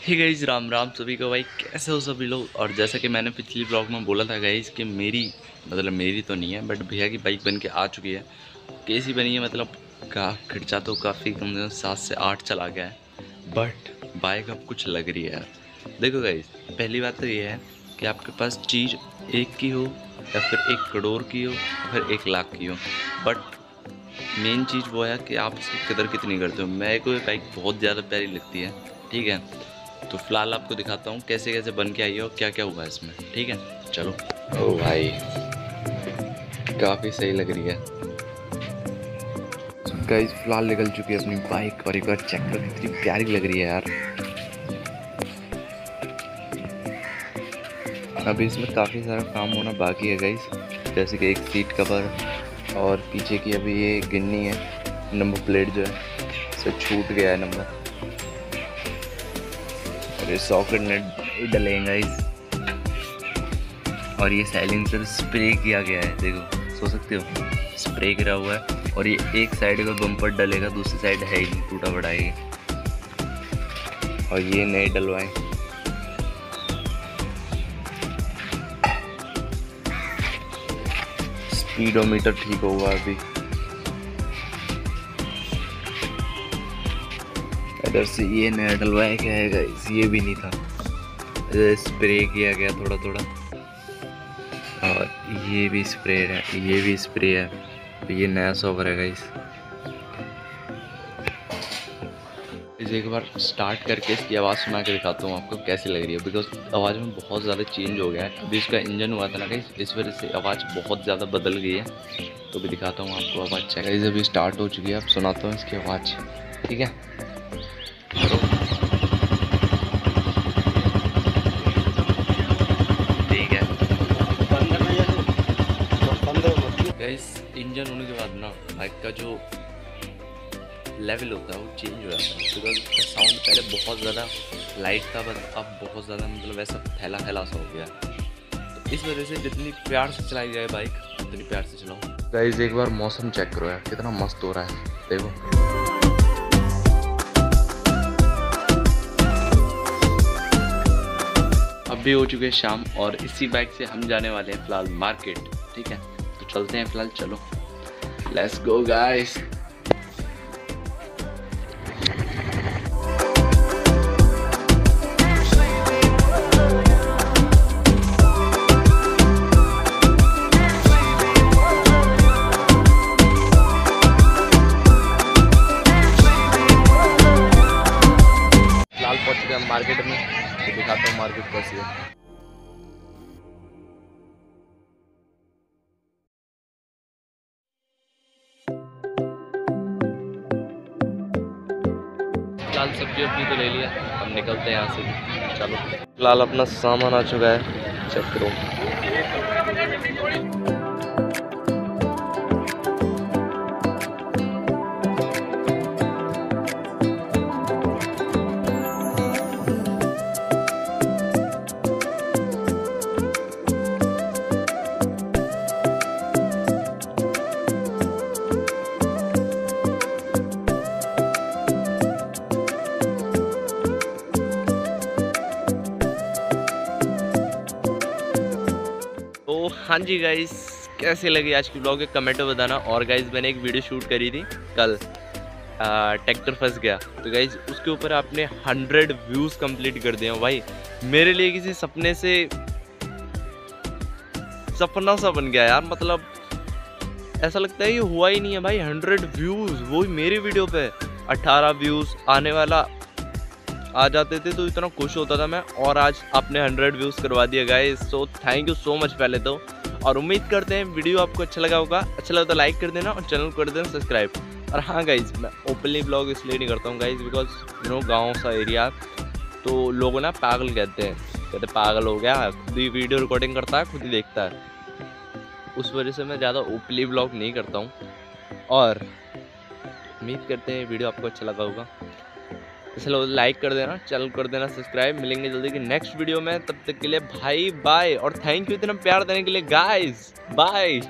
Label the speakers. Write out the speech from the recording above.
Speaker 1: Hey guys, Ram Ram सभी को। भाई कैसे हो सभी लोग। और जैसा कि मैंने पिछली ब्लॉग में बोला था गाइस कि मेरी तो नहीं है, बट भैया की बाइक बन के आ चुकी है। कैसी बनी है मतलब का खर्चा तो काफ़ी कम से कम 7 से 8 चला गया है, बट बाइक अब कुछ लग रही है यार। देखो गाइस, पहली बात तो ये है कि आपके पास चीज़ एक की हो या फिर 1 करोड़ की हो या फिर 1 लाख की हो, बट मेन चीज़ वो है कि आप उसकी कदर कितनी करते हो। मेरे को ये बाइक बहुत ज़्यादा प्यारी लगती है, ठीक है। तो फिलहाल आपको दिखाता हूँ कैसे कैसे बन के आई है और क्या क्या हुआ है इसमें, ठीक है। चलो। ओ भाई, काफ़ी सही लग रही है गाइस। फिलहाल निकल चुकी है अपनी बाइक और एक बार चेक करो कितनी प्यारी लग रही है यार। अभी इसमें काफ़ी सारा काम होना बाकी है गाइस, जैसे कि एक सीट कवर और पीछे की अभी ये गिन्नी है, नंबर प्लेट जो है इसे छूट गया है नंबर, और ये सॉकेट नेट डलेंगे गाइस। और ये साइलेंसर स्प्रे किया गया है, देखो सो सकते हो, स्प्रे करा हुआ है। और ये एक साइड का बम्पर डलेगा, दूसरी साइड है ही नहीं, टूटा पड़ा है। और ये नए डलवाए। स्पीडोमीटर ठीक होगा अभी। इधर से ये नया डलवाया गया है गाइस, ये भी नहीं था। इधर स्प्रे किया गया थोड़ा थोड़ा, और ये भी स्प्रे है, ये भी स्प्रे है। तो ये नया सॉकर है गाइस। इसे एक बार स्टार्ट करके इसकी आवाज़ सुना के दिखाता हूँ आपको कैसी लग रही है, बिकॉज आवाज़ में बहुत ज़्यादा चेंज हो गया है। अभी इसका इंजन हुआ था ना गाइस, इस वजह से आवाज़ बहुत ज़्यादा बदल गई है। तो भी दिखाता हूँ आपको आवाज़ चेक। गाइस अभी स्टार्ट हो चुकी है, अब सुनाता हूँ इसकी आवाज़, ठीक है। ठीक है गाइस, इंजन होने के बाद ना बाइक का जो लेवल होता है वो चेंज हो जाता है, बिकॉज उसका साउंड पहले बहुत ज़्यादा लाइट था, बट अब बहुत ज़्यादा मतलब ऐसा फैला फैला सा हो गया। तो इस वजह से जितनी प्यार से चलाई जाए बाइक उतनी प्यार से चलाओ। गाइस एक बार मौसम चेक करो यार, कितना मस्त हो रहा है, देखो। अब भी हो चुके हैं शाम, और इसी बाइक से हम जाने वाले हैं फिलहाल मार्केट, ठीक है। तो चलते हैं फिलहाल, चलो लेट्स गो गाइस। फिलहाल पहुंच चुके हैं मार्केट में, तो दिखाता हूँ मार्केट कैसी है। फिलहाल सब्जी अपनी तो ले लिया, हम निकलते हैं यहाँ से, चलो। फिलहाल अपना सामान आ चुका है, चेक करो। तो हाँ जी गाइस, कैसे लगी आज की ब्लॉग कमेंट में बताना। और गाइस मैंने एक वीडियो शूट करी थी कल, ट्रैक्टर फंस गया, तो गाइस उसके ऊपर आपने 100 व्यूज़ कंप्लीट कर दिए हो भाई। मेरे लिए किसी सपने से सपना सा बन गया यार, मतलब ऐसा लगता है ये हुआ ही नहीं है भाई। 100 व्यूज़, वो ही मेरी वीडियो पे 18 व्यूज़ आने वाला आ जाते थे तो इतना खुश होता था मैं, और आज आपने 100 व्यूज़ करवा दिया guys, so thank you so much पहले तो। और उम्मीद करते हैं वीडियो आपको अच्छा लगा होगा। अच्छा लगा तो लाइक कर देना और चैनल को कर देना सब्सक्राइब। और हाँ गाइस, मैं ओपनली ब्लॉग इसलिए नहीं करता हूँ गाइस, बिकॉज यू नो गाँव सा एरिया, तो लोग ना पागल कहते पागल हो गया, खुद ही वीडियो रिकॉर्डिंग करता है, खुद ही देखता है। उस वजह से मैं ज़्यादा ओपनली ब्लॉग नहीं करता हूँ। और उम्मीद करते हैं वीडियो आपको अच्छा लगा होगा। चलो लाइक कर देना, चैनल कर देना सब्सक्राइब। मिलेंगे जल्दी की नेक्स्ट वीडियो में, तब तक के लिए भाई बाय। और थैंक यू इतना प्यार देने के लिए गाइस, बाय।